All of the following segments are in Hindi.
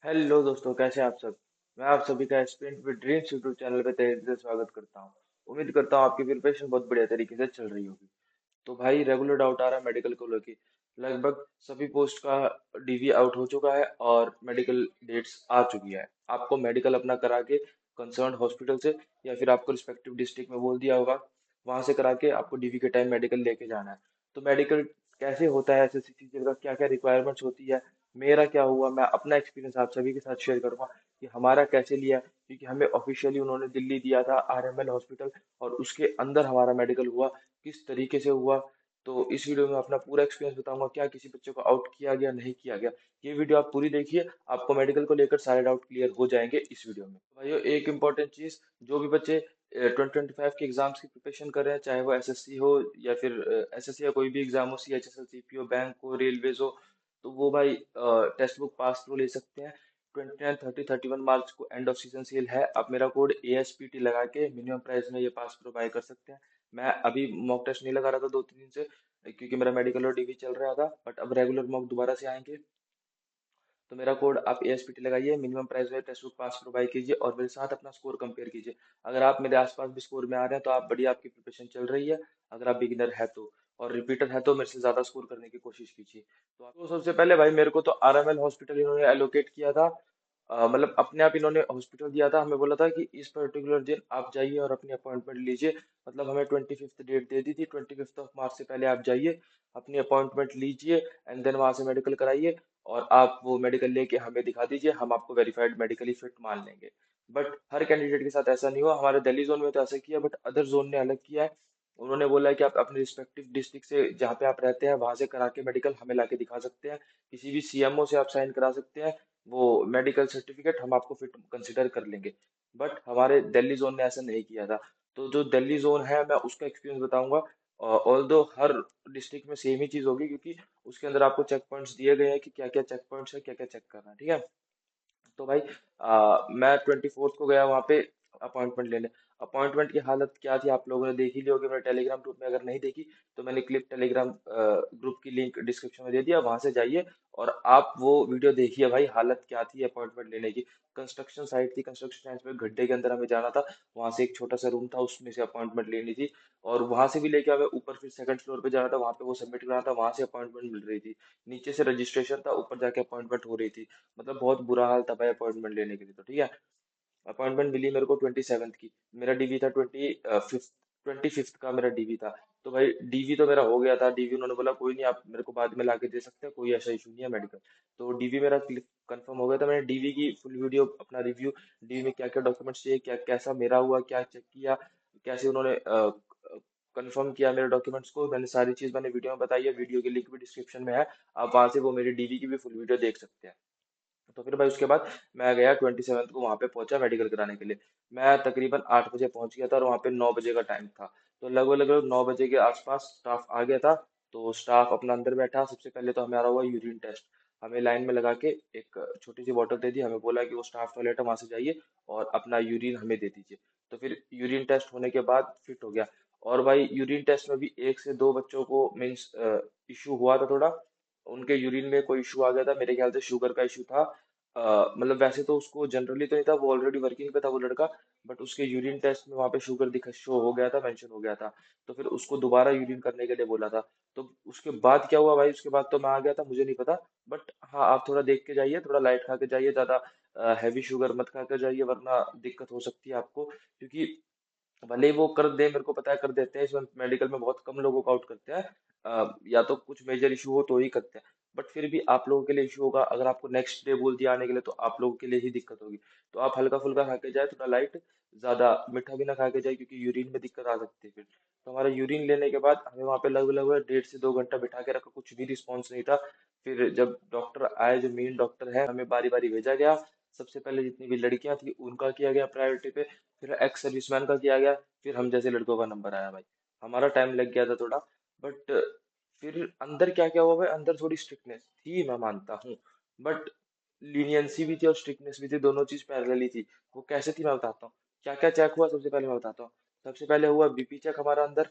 हेलो दोस्तों, कैसे हैं आप सब। मैं आप सभी का sprint with dreams YouTube channel पे तहे दिल से स्वागत करता हूं। उम्मीद करता हूं आपकी प्रिपरेशन बहुत बढ़िया तरीके से चल रही होगी। तो भाई रेगुलर डाउट आ रहा है मेडिकल को लेके। लगभग सभी पोस्ट का डीवी आउट हो चुका है और मेडिकल डेट्स आ चुकी है। आपको मेडिकल अपना करा के कंसर्न हॉस्पिटल से या फिर आपको रिस्पेक्टिव डिस्ट्रिक्ट में बोल दिया होगा, वहां से करा के आपको डीवी के टाइम मेडिकल लेके जाना है। तो मेडिकल कैसे होता है, एसएससी टीचर का क्या क्या रिक्वायरमेंट्स होती है, मेरा क्या हुआ, मैं अपना एक्सपीरियंस आप सभी के साथ शेयर करूंगा कि हमारा कैसे लिया। क्योंकि हमें ऑफिशियली उन्होंने दिल्ली दिया था आरएमएल हॉस्पिटल, और उसके अंदर हमारा मेडिकल हुआ, किस तरीके से हुआ। तो इस वीडियो में अपना पूरा एक्सपीरियंस बताऊंगा, क्या किसी बच्चे को आउट किया गया, नहीं किया गया। ये वीडियो आप पूरी देखिए, आपको मेडिकल को लेकर सारे डाउट क्लियर हो जाएंगे इस वीडियो में। तो भाइयों, एक इंपॉर्टेंट चीज, जो भी बच्चे 2025 के एग्जाम्स की प्रिपरेशन कर रहे हैं, चाहे वो एसएससी हो या फिर एसएससी या कोई भी एग्जाम हो, सीएचएसएल, सीपीओ, बैंक हो, रेलवेज हो, तो वो भाई टेक्स्ट बुक पास थ्रू ले सकते हैं। 29, 30, 31 मार्च को एंड ऑफ सीजन सेल है। आप मेरा कोड ASPT लगा के मिनिमम प्राइस में ये पास थ्रू बाय कर सकते हैं। मैं अभी मॉक टेस्ट नहीं लगा रहा था 2-3 दिन से, क्योंकि मेरा मेडिकल और डीवी चल रहा था, बट अब रेगुलर मॉक दोबारा से आएंगे। तो मेरा कोड आप ASPT लगाइए, मिनिमम प्राइस में टेक्स्ट बुक पास प्रोवाइड कीजिए और मेरे साथ अपना स्कोर कंपेयर कीजिए। अगर आप मेरे आसपास भी स्कोर में आ रहे हैं तो आप बढ़िया, आपकी प्रिपरेशन चल रही है। अगर आप बिगिनर है तो, और रिपीटर है तो मेरे से ज्यादा स्कोर करने की कोशिश कीजिए। तो आपको सबसे पहले भाई, मेरे को तो आरएमएल हॉस्पिटल इन्होंने एलोकेट किया था। मतलब अपने आप इन्होंने हॉस्पिटल दिया था, हमें बोला था कि इस पर्टिकुलर दिन आप जाइए और अपनी अपॉइंटमेंट लीजिए। मतलब हमें 25th डेट दे दी थी, 25th ऑफ मार्च से पहले आप जाइए, अपनी अपॉइंटमेंट लीजिए, एंड देन वहां से मेडिकल कराइए, और आप वो मेडिकल लेके हमें दिखा दीजिए, हम आपको वेरीफाइड मेडिकली फिट मान लेंगे। बट हर कैंडिडेट के साथ ऐसा नहीं हुआ। हमारे दिल्ली जोन में तो ऐसा किया, बट अदर जोन ने अलग किया है। उन्होंने बोला है कि आप अपने रिस्पेक्टिव डिस्ट्रिक्ट से, जहाँ पे आप रहते हैं, वहां से करा के मेडिकल हमें लाके दिखा सकते हैं। किसी भी सीएमओ से आप साइन करा सकते हैं, वो मेडिकल सर्टिफिकेट हम आपको फिट कंसिडर कर लेंगे। बट हमारे दिल्ली जोन ने ऐसा नहीं किया था। तो जो दिल्ली जोन है, मैं उसका एक्सपीरियंस बताऊंगा। ऑल दो हर डिस्ट्रिक्ट में सेम ही चीज होगी, क्योंकि उसके अंदर आपको चेक पॉइंट्स दिए गए हैं कि क्या क्या चेक पॉइंट्स है, क्या क्या चेक करना है, ठीक है। तो भाई मैं 24th को गया वहाँ पे अपॉइंटमेंट लेने। अपॉइंटमेंट की हालत क्या थी आप लोगों ने देख ही ली होगी मेरे टेलीग्राम ग्रुप में। अगर नहीं देखी तो मैंने क्लिप टेलीग्राम ग्रुप की लिंक डिस्क्रिप्शन में दे दिया, वहां से जाइए और आप वो वीडियो देखिए। भाई हालत क्या थी अपॉइंटमेंट लेने की। कंस्ट्रक्शन साइट थी, कंस्ट्रक्शन साइट में गड्ढे के अंदर हमें जाना था। वहां से एक छोटा सा रूम था, उसमें से अपॉइंटमेंट लेनी थी। और वहां से भी लेके हमें ऊपर फिर सेकंड फ्लोर पे जाना था, वहां पे वो सबमिट करना था, वहां से अपॉइंटमेंट मिल रही थी। नीचे से रजिस्ट्रेशन था, ऊपर जाके अपॉइंटमेंट हो रही थी। मतलब बहुत बुरा हाल था भाई अपॉइंटमेंट लेने के लिए। तो ठीक है, अपॉइंटमेंट मिली मेरे को 27th की। मेरा डीवी था 25th का मेरा डीवी था। तो भाई डीवी तो मेरा हो गया था। डीवी उन्होंने बोला कोई नहीं, आप मेरे को बाद में लाके दे सकते हैं, कोई ऐसा इशू नहीं है मेडिकल। तो डीवी मेरा कंफर्म हो गया था। मैंने डीवी की फुल वीडियो, अपना रिव्यू, डीवी में क्या क्या डॉक्यूमेंट्स चाहिए, क्या कैसा मेरा हुआ, क्या चेक किया, कैसे उन्होंने कंफर्म किया मेरे डॉक्यूमेंट्स को, मैंने सारी चीज मैंने वीडियो में बताई है। वीडियो की लिंक भी डिस्क्रिप्शन में है, आप वहां से वो मेरी डीवी की भी फुल वीडियो देख सकते हैं। तो फिर भाई उसके बाद मैं गया 27th को, वहां पे पहुंचा मेडिकल कराने के लिए। मैं तकरीबन 8 बजे पहुंच गया था, और वहां पे 9 बजे का टाइम था। तो लगभग लगभग 9 बजे के आसपास स्टाफ आ गया था। तो स्टाफ अपना अंदर बैठा। सबसे पहले तो हमारा हुआ यूरिन टेस्ट। हमें लाइन में लगा के एक छोटी सी बोतल दे दी, हमें बोला कि वो स्टाफ टॉयलेट है, वहां से जाइए और अपना यूरिन हमें दे दीजिए। तो फिर यूरिन टेस्ट होने के बाद फिट हो गया। और भाई यूरिन टेस्ट में भी 1 से 2 बच्चों को मीन्स इशू हुआ था थोड़ा। उनके यूरिन में कोई इशू आ गया था, मेरे ख्याल से शुगर का इशू था। मतलब वैसे तो उसको जनरली तो नहीं था, वो ऑलरेडी वर्किंग पे था वो लड़का। बट उसके यूरिन टेस्ट में वहाँ पे शुगर दिखा, शो हो गया था, मेंशन हो गया था। तो फिर उसको दोबारा यूरिन करने के लिए बोला था। तो उसके बाद क्या हुआ भाई, उसके बाद तो मैं आ गया था, मुझे नहीं पता। बट हाँ, आप थोड़ा देख के जाइए, थोड़ा लाइट खा के जाइए, ज्यादा हैवी शुगर मत खा के जाइए, वरना दिक्कत हो सकती है आपको। क्योंकि भले ही वो कर दे, मेरे को पता है कर देते हैं, इसमें मेडिकल में बहुत कम लोगों को आउट करते हैं। या तो कुछ मेजर इशू हो तो ही करते हैं। बट फिर भी आप लोगों के लिए इशू होगा, अगर आपको नेक्स्ट डे बोल दिया आने के लिए, तो आप लोगों के लिए ही दिक्कत होगी। तो आप हल्का फुल्का खा के जाए, थोड़ा लाइट, ज्यादा मीठा भी ना खा के जाए, क्योंकि यूरिन में दिक्कत आ सकती है फिर। तो हमारा यूरिन लेने के बाद हमें वहाँ पे लगभग लगभग 1.5 से 2 घंटा बिठा के रखा, कुछ भी रिस्पॉन्स नहीं था। फिर जब डॉक्टर आए, जो मेन डॉक्टर है, हमें बारी बारी भेजा गया। सबसे पहले जितनी भी लड़कियां थी उनका किया गया प्रायोरिटी पे, फिर एक्स सर्विसमैन का किया गया, फिर हम जैसे लड़कों का नंबर आया भाई। हमारा टाइम लग गया था थोड़ा। बट फिर अंदर क्या क्या हुआ भाई, अंदर थोड़ी स्ट्रिक्टनेस थी, मैं मानता हूँ। बट लीनियंसी भी थी और स्ट्रिक्टनेस भी थी, दोनों चीज पैरेलली थी। वो कैसे थी मैं बताता हूँ। क्या क्या चेक हुआ, सबसे पहले मैं बताता हूँ। सबसे पहले हुआ बीपी चेक हमारा अंदर,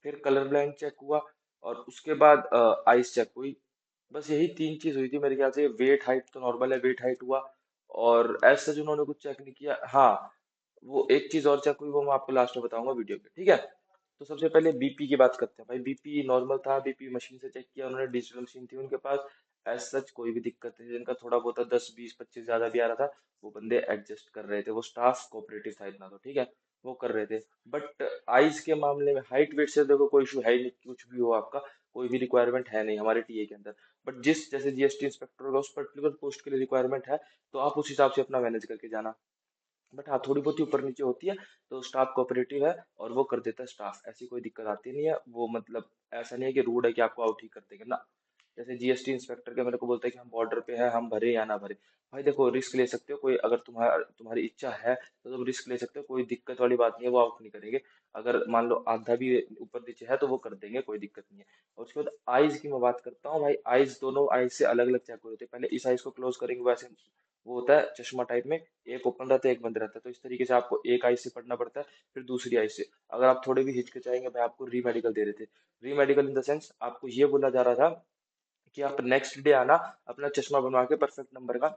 फिर कलर ब्लाइंड चेक हुआ, और उसके बाद आइस चेक हुई। बस यही तीन चीज हुई थी मेरे ख्याल से। वेट हाइट तो नॉर्मल है, वेट हाइट हुआ, और ऐसा जो उन्होंने कुछ चेक नहीं किया। हाँ, वो एक चीज और चेक हुई, वो मैं आपको लास्ट में बताऊंगा वीडियो पे, ठीक है। तो सबसे पहले बीपी की बात करते हैं भाई। बीपी नॉर्मल था, बीपी मशीन से चेक किया उन्होंने, डिजिटल मशीन थी उनके पास। एज सच कोई भी दिक्कत नहीं, जिनका थोड़ा बहुत 10 20 25 ज्यादा भी आ रहा था, वो बंदे एडजस्ट कर रहे थे, वो स्टाफ कोऑपरेटिव था इतना तो, ठीक है, वो कर रहे थे। बट आइज के मामले में हाइट वेट से देखो कोई इशू है ही नहीं, कुछ भी हो आपका, कोई भी रिक्वायरमेंट है नहीं हमारे टीए के अंदर। बट जिस जैसे जीएसटी इंस्पेक्टर होगा, उस पर्टिकुलर पोस्ट के लिए रिक्वायरमेंट है, तो आप उस हिसाब से अपना मैनेज करके जाना। बट हाँ, थोड़ी बहुत ही ऊपर नीचे होती है, तो स्टाफ कोऑपरेटिव है और वो कर देता है स्टाफ, ऐसी कोई दिक्कत आती नहीं है। वो मतलब ऐसा नहीं है कि रूड है कि आपको आउट ही कर देंगे ना। जैसे जीएसटी इंस्पेक्टर के मेरे को बोलता है कि हम बॉर्डर पे है, हम भरे या ना भरे। भाई देखो, रिस्क ले सकते हो, कोई अगर तुम्हारी इच्छा है तो तुम रिस्क ले सकते हो, कोई दिक्कत वाली बात नहीं है, वो आउट नहीं करेंगे। अगर मान लो आधा भी ऊपर नीचे है तो वो कर देंगे, कोई दिक्कत नहीं है। और उसके बाद आईज की मैं बात करता हूँ भाई। आईज दोनों आईज से अलग अलग चेक होते हैं। पहले इस आईज को क्लोज करेंगे, वैसे वो होता है चश्मा टाइप में, एक ओपन रहता है एक बंद रहता है, तो इस तरीके से आपको एक आई से पढ़ना पड़ता है, फिर दूसरी आई से। अगर आप थोड़े भी हिचकिचाएंगे, भाई आपको री मेडिकल दे रहे थे। री मेडिकल इन द सेंस आपको ये बोला जा रहा था कि आप नेक्स्ट डे आना, अपना चश्मा बनवा के परफेक्ट नंबर का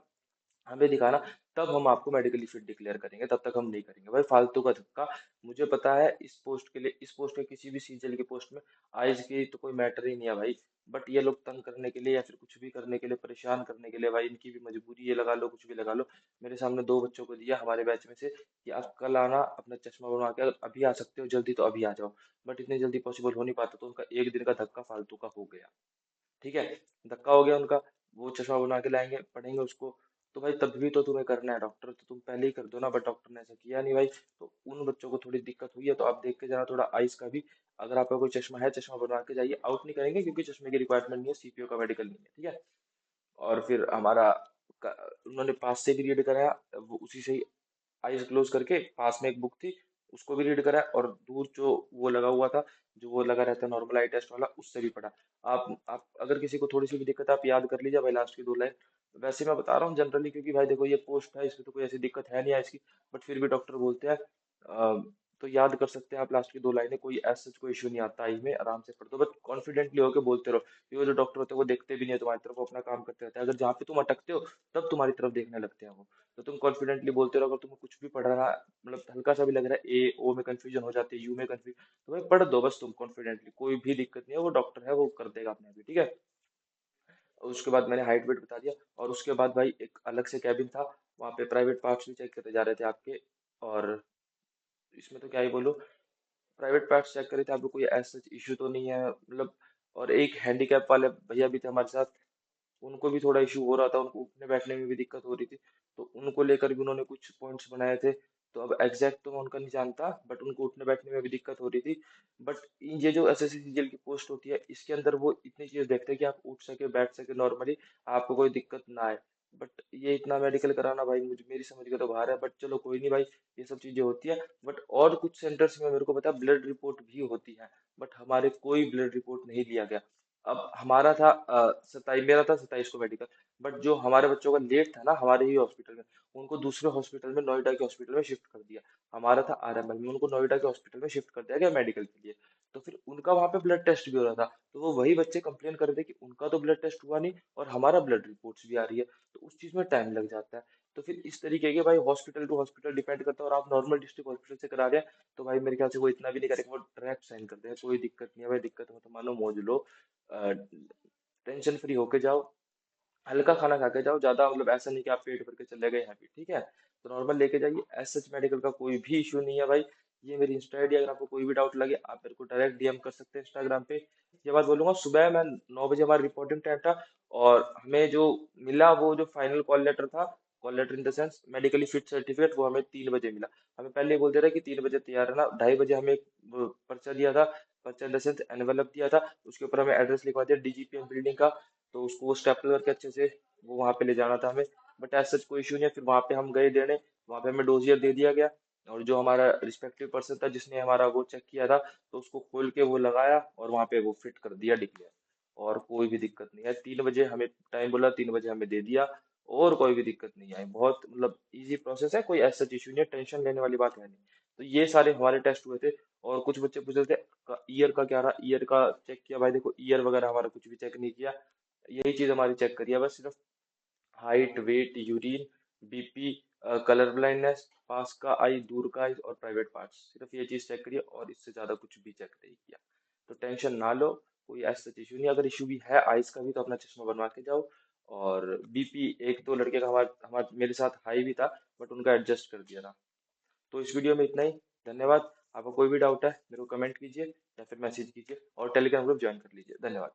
हमें दिखाना, तब हम आपको मेडिकली फिट डिक्लेयर करेंगे, तब तक हम नहीं करेंगे। भाई फालतू का धक्का। मुझे पता है इस पोस्ट के लिए, इस पोस्ट के किसी भी सीजीएल की पोस्ट में आइज की तो कोई मैटर ही नहीं है भाई। बट ये लोग तंग करने के लिए या फिर कुछ भी करने के लिए, परेशान करने के लिए, भाई इनकी भी मजबूरी, ये लगा लो कुछ भी लगा लो। मेरे सामने दो बच्चों को दिया हमारे बैच में से कि आप कल आना, अपना चश्मा बनवा के, अगर अभी आ सकते हो जल्दी तो अभी आ जाओ। बट इतनी जल्दी पॉसिबल हो नहीं पाता, तो उनका एक दिन का धक्का फालतू का हो गया, ठीक है। धक्का हो गया उनका। वो चश्मा बना के लाएंगे, पढ़ेंगे उसको। तो भाई तब भी तो तुम्हें करना है, डॉक्टर तो तुम पहले ही कर दो ना, बट डॉक्टर ने ऐसा किया नहीं भाई। तो उन बच्चों को थोड़ी दिक्कत हुई है, तो आप देख के जाना थोड़ा आइस का भी। अगर आपका कोई चश्मा है, चश्मा बनवा के जाइए, आउट नहीं करेंगे क्योंकि चश्मे की रिक्वायरमेंट नहीं है, सीपीओ का मेडिकल नहीं है, ठीक है। और फिर हमारा उन्होंने पास से भी रीड कराया, वो उसी से ही आईज क्लोज करके, पास में एक बुक थी, उसको भी रीड करा, और दूर जो वो लगा हुआ था, जो वो लगा रहता है नॉर्मल आई टेस्ट वाला, उससे भी पढ़ा। आप अगर किसी को थोड़ी सी भी दिक्कत है, आप याद कर लीजिए भाई लास्ट की दो लाइन। वैसे मैं बता रहा हूँ जनरली, क्योंकि भाई देखो ये पोस्ट है, इसमें तो कोई ऐसी दिक्कत है नहीं है इसकी, बट फिर भी डॉक्टर बोलते हैं, तो याद कर सकते हैं आप लास्ट की दो लाइनें, कोई ऐसा कोई इशू नहीं आता आई में, आराम से पढ़ दो, बस कॉन्फिडेंटली होकर बोलते रहो, क्योंकि वो जो डॉक्टर होते हैं वो देखते भी नहीं है तुम्हारी तरफ, वो अपना काम करते रहते हैं। अगर जहाँ पे तुम अटकते हो, तब तुम्हारी तरफ देखने लगते हैं वो। तो तुम कॉन्फिडेंटली बोलते रहो। अगर तुम्हें कुछ भी पढ़ रहा, मतलब हल्का सा भी लग रहा है, ए ओ में कंफ्यूजन हो जाती है, यू में कंफ्यूजन, तो भाई पढ़ दो बस तुम कॉन्फिडेंटली, कोई भी दिक्कत नहीं है, वो डॉक्टर है, वो कर देगा अपने भी, ठीक है। और उसके बाद मैंने हाइट वेट बता दिया, और उसके बाद भाई एक अलग से कैबिन था, वहाँ पे प्राइवेट पार्ट्स भी चेक करते जा रहे थे आपके। और इसमें तो क्या ही बोलो, प्राइवेट पार्ट्स चेक करे थे, आपको कोई ऐसा इशू तो नहीं है मतलब। और एक हैंडीकैप वाले भैया भी थे हमारे साथ, उनको भी थोड़ा इशू हो रहा था, उनको उठने बैठने में भी दिक्कत हो रही थी, तो उनको लेकर भी उन्होंने कुछ पॉइंट्स बनाए थे। तो अब एग्जैक्ट तो मैं उनका नहीं जानता, बट उनको उठने बैठने में भी दिक्कत हो रही थी। बट ये जो एसएससी सीजीएल की पोस्ट होती है, इसके अंदर वो इतनी चीज देखते हैं कि आप उठ सके बैठ सके नॉर्मली, आपको कोई दिक्कत ना आए। बट ये इतना मेडिकल कराना भाई मुझे, मेरी समझ के तो बाहर है, बट चलो कोई नहीं भाई, ये सब चीजें होती है। बट और कुछ सेंटर्स में मेरे को पता है ब्लड रिपोर्ट भी होती है, बट हमारे कोई ब्लड रिपोर्ट नहीं लिया गया। अब हमारा था 27, मेरा था 27 को मेडिकल। बट जो हमारे बच्चों का लेट था ना, हमारे ही हॉस्पिटल में, उनको दूसरे हॉस्पिटल में, नोएडा के हॉस्पिटल में शिफ्ट कर दिया। हमारा था आरएमएल में, उनको नोएडा के हॉस्पिटल में शिफ्ट कर दिया गया मेडिकल के लिए। तो फिर उनका वहां पे ब्लड टेस्ट भी हो रहा था, तो वो वही बच्चे कंप्लेन कर रहे थे कि उनका तो ब्लड टेस्ट हुआ नहीं और हमारा ब्लड रिपोर्ट्स भी आ रही है। तो उस चीज में टाइम लग जाता है। तो फिर इस तरीके के भाई हॉस्पिटल टू हॉस्पिटल डिपेंड करता है, और आप नॉर्मल डिस्ट्रिक्ट हॉस्पिटल से करा रहे हैं, तो भाई मेरे ख्याल से वो इतना भी नहीं करेंगे, वो डायरेक्ट साइन कर देंगे, कोई दिक्कत नहीं है भाई। दिक्कत हो तो मानो मौज लो, टेंशन फ्री होके जाओ, हल्का खाना खा के जाओ, ज्यादा मतलब ऐसा नहीं कि आप पेट भर के चले गए हैवी, ठीक है। तो नॉर्मल लेके जाइए, एज सच मेडिकल का कोई भी इशू नहीं है भाई। ये मेरी इंस्टा आईडी, अगर आपको कोई भी डाउट लगे आप मेरे को डायरेक्ट डीएम कर सकते हैं इंस्टाग्राम पे। ये बात बोलूंगा, सुबह मैं 9 बजे हमारा रिपोर्टिंग टाइम था, और हमें जो मिला वो जो फाइनल कॉल लेटर था, call letter in the sense medically fit certificate, वो हमें 3 बजे मिला। हमें पहले ये बोलते रहे कि 3 बजे तैयार है ना, 2:30 बजे हमें एक वो पर्चा दिया था, पर्चा इन द सेंस एनवेलप दिया था, उसके ऊपर हमें एड्रेस लिखवा दिया डीजीपीएम बिल्डिंग का। तो उसको वो स्टेपलर करके अच्छे से वो वहां पे ले जाना था हमें। बट ऐसा कोई इशू नहीं है। फिर वहां पे हम गए देने, वहां पे हमें डोजियर दे दिया गया, और जो हमारा रिस्पेक्टिव पर्सन था जिसने हमारा वो चेक किया था, तो उसको खोल के वो लगाया, और वहां पे वो फिट कर दिया डिक्लेयर। और कोई भी दिक्कत नहीं है, 3 बजे हमें टाइम बोला, 3 बजे हमें दे दिया, और कोई भी दिक्कत नहीं आई। बहुत मतलब इजी प्रोसेस है, कोई ऐसा इशू नहीं है, टेंशन लेने वाली बात है नहीं। तो ये सारे हमारे टेस्ट हुए थे। और कुछ बच्चे पूछ रहे थे ईयर का क्या रहा, ईयर का चेक किया, भाई देखो ईयर वगैरह हमारा कुछ भी चेक नहीं किया। यही चीज हमारी चेक करी है बस, सिर्फ height, weight, urine, BP, colour blindness, पास का आई, दूर का आई और प्राइवेट पार्ट्स, सिर्फ ये चीज चेक करिए और इससे ज्यादा कुछ भी चेक नहीं किया। तो टेंशन ना लो, कोई ऐसा इशू नहीं। अगर इशू भी है आइज का भी तो अपना चश्मा बनवा के जाओ। और बीपी एक दो लड़के का हमारे हमारे मेरे साथ हाई भी था, बट उनका एडजस्ट कर दिया था। तो इस वीडियो में इतना ही। धन्यवाद। आपका कोई भी डाउट है मेरे को कमेंट कीजिए या फिर मैसेज कीजिए और टेलीग्राम ग्रुप ज्वाइन कर लीजिए। धन्यवाद।